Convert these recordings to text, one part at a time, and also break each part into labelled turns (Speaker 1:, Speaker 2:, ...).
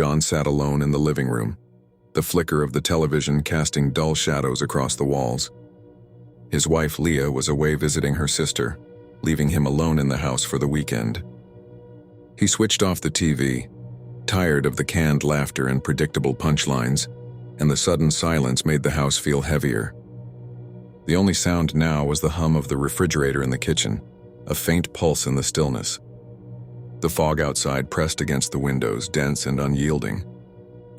Speaker 1: John sat alone in the living room, the flicker of the television casting dull shadows across the walls. His wife Leah was away visiting her sister, leaving him alone in the house for the weekend. He switched off the TV, tired of the canned laughter and predictable punchlines, and the sudden silence made the house feel heavier. The only sound now was the hum of the refrigerator in the kitchen, a faint pulse in the stillness. The fog outside pressed against the windows, dense and unyielding.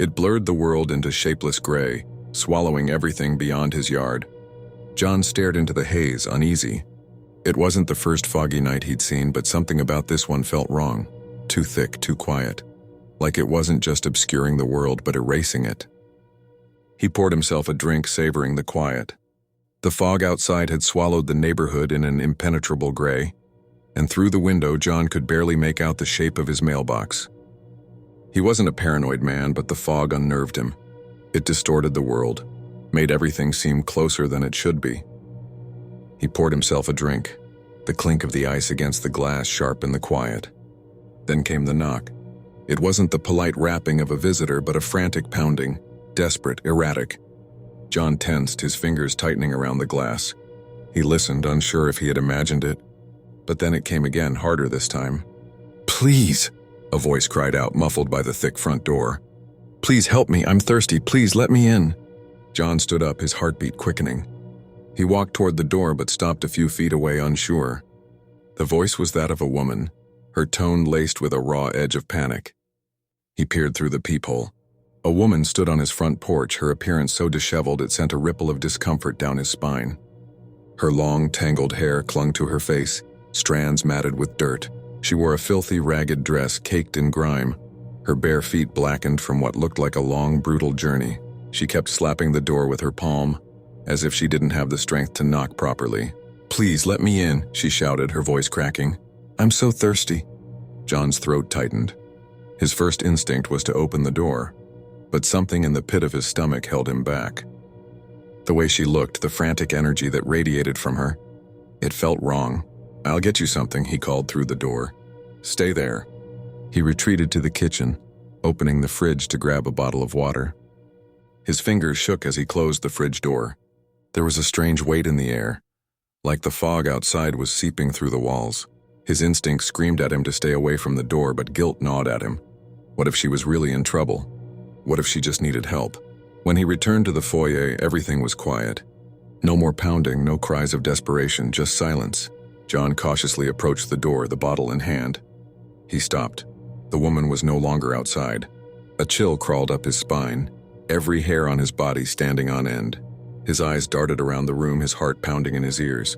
Speaker 1: It blurred the world into shapeless gray, swallowing everything beyond his yard. John stared into the haze, uneasy. It wasn't the first foggy night he'd seen, but something about this one felt wrong. Too thick, too quiet. Like it wasn't just obscuring the world, but erasing it. He poured himself a drink, savoring the quiet. The fog outside had swallowed the neighborhood in an impenetrable gray, and through the window John could barely make out the shape of his mailbox. He wasn't a paranoid man, but the fog unnerved him. It distorted the world, made everything seem closer than it should be. He poured himself a drink. The clink of the ice against the glass sharpened the quiet. Then came the knock. It wasn't the polite rapping of a visitor, but a frantic pounding, desperate, erratic. John tensed, his fingers tightening around the glass. He listened, unsure if he had imagined it. But then it came again, harder this time. "Please!" a voice cried out, muffled by the thick front door. "Please help me, I'm thirsty, please let me in." John stood up, his heartbeat quickening. He walked toward the door but stopped a few feet away, unsure. The voice was that of a woman, her tone laced with a raw edge of panic. He peered through the peephole. A woman stood on his front porch, her appearance so disheveled it sent a ripple of discomfort down his spine. Her long, tangled hair clung to her face, strands matted with dirt. She wore a filthy, ragged dress caked in grime, her bare feet blackened from what looked like a long, brutal journey. She kept slapping the door with her palm, as if she didn't have the strength to knock properly. "Please, let me in," she shouted, her voice cracking. "I'm so thirsty." John's throat tightened. His first instinct was to open the door, but something in the pit of his stomach held him back. The way she looked, the frantic energy that radiated from her, it felt wrong. "I'll get you something," he called through the door. "Stay there." He retreated to the kitchen, opening the fridge to grab a bottle of water. His fingers shook as he closed the fridge door. There was a strange weight in the air, like the fog outside was seeping through the walls. His instinct screamed at him to stay away from the door, but guilt gnawed at him. What if she was really in trouble? What if she just needed help? When he returned to the foyer, everything was quiet. No more pounding, no cries of desperation, just silence. John cautiously approached the door, the bottle in hand. He stopped. The woman was no longer outside. A chill crawled up his spine, every hair on his body standing on end. His eyes darted around the room, his heart pounding in his ears.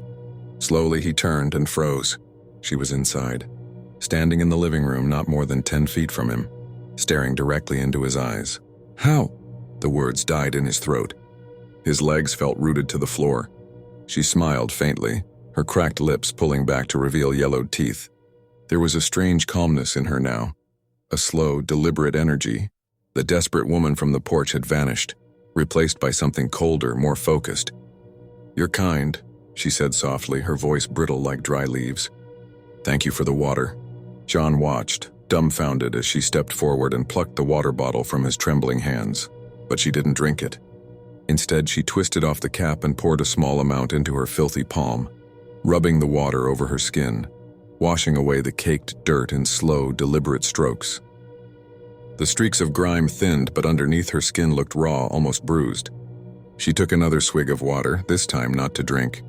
Speaker 1: Slowly he turned and froze. She was inside, standing in the living room not more than 10 feet from him, staring directly into his eyes. "How?" The words died in his throat. His legs felt rooted to the floor. She smiled faintly, her cracked lips pulling back to reveal yellowed teeth. There was a strange calmness in her now, a slow, deliberate energy. The desperate woman from the porch had vanished, replaced by something colder, more focused. "You're kind," she said softly, her voice brittle like dry leaves. "Thank you for the water." John watched, dumbfounded, as she stepped forward and plucked the water bottle from his trembling hands. But she didn't drink it. Instead, she twisted off the cap and poured a small amount into her filthy palm, rubbing the water over her skin, washing away the caked dirt in slow, deliberate strokes. The streaks of grime thinned, but underneath her skin looked raw, almost bruised. She took another swig of water, this time not to drink.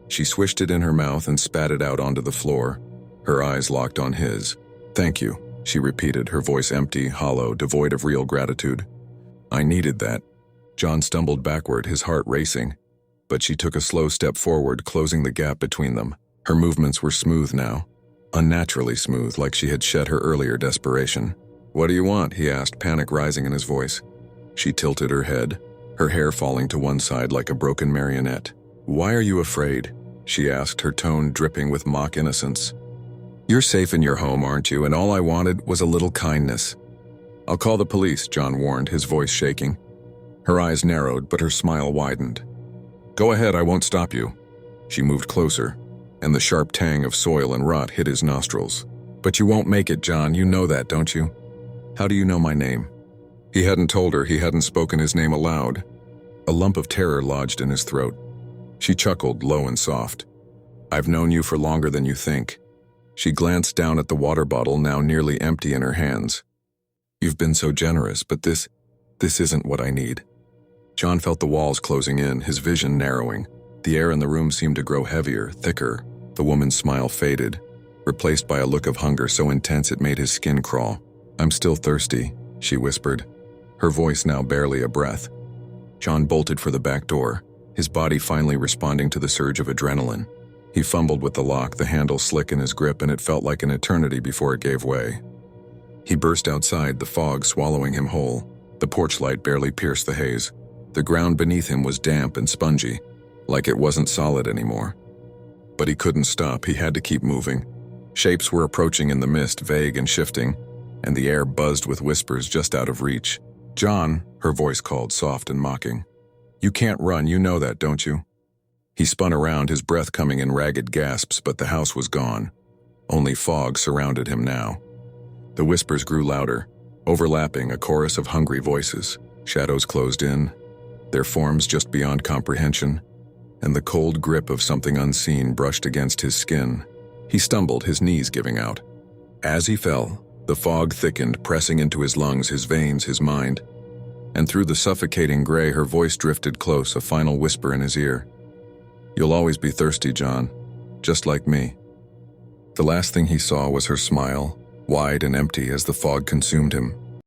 Speaker 1: She swished it in her mouth and spat it out onto the floor, her eyes locked on his. "Thank you," she repeated, her voice empty, hollow, devoid of real gratitude. "I needed that." John stumbled backward, his heart racing, but she took a slow step forward, closing the gap between them. Her movements were smooth now, unnaturally smooth, like she had shed her earlier desperation. "What do you want?" he asked, panic rising in his voice. She tilted her head, her hair falling to one side like a broken marionette. "Why are you afraid?" she asked, her tone dripping with mock innocence. "You're safe in your home, aren't you? And all I wanted was a little kindness." "I'll call the police," John warned, his voice shaking. Her eyes narrowed, but her smile widened. "Go ahead, I won't stop you." She moved closer, and the sharp tang of soil and rot hit his nostrils. "But you won't make it, John, you know that, don't you?" "How do you know my name?" He hadn't told her, he hadn't spoken his name aloud. A lump of terror lodged in his throat. She chuckled, low and soft. "I've known you for longer than you think." She glanced down at the water bottle, now nearly empty in her hands. "You've been so generous, but this isn't what I need." John felt the walls closing in, his vision narrowing. The air in the room seemed to grow heavier, thicker. The woman's smile faded, replaced by a look of hunger so intense it made his skin crawl. "I'm still thirsty," she whispered, her voice now barely a breath. John bolted for the back door, his body finally responding to the surge of adrenaline. He fumbled with the lock, the handle slick in his grip, and it felt like an eternity before it gave way. He burst outside, the fog swallowing him whole. The porch light barely pierced the haze. The ground beneath him was damp and spongy, like it wasn't solid anymore. But he couldn't stop, he had to keep moving. Shapes were approaching in the mist, vague and shifting, and the air buzzed with whispers just out of reach. "John," her voice called, soft and mocking. "You can't run, you know that, don't you?" He spun around, his breath coming in ragged gasps, but the house was gone. Only fog surrounded him now. The whispers grew louder, overlapping, a chorus of hungry voices. Shadows closed in, their forms just beyond comprehension, and the cold grip of something unseen brushed against his skin. He stumbled, his knees giving out. As he fell, the fog thickened, pressing into his lungs, his veins, his mind. And through the suffocating gray, her voice drifted close, a final whisper in his ear. "You'll always be thirsty, John, just like me." The last thing he saw was her smile, wide and empty as the fog consumed him.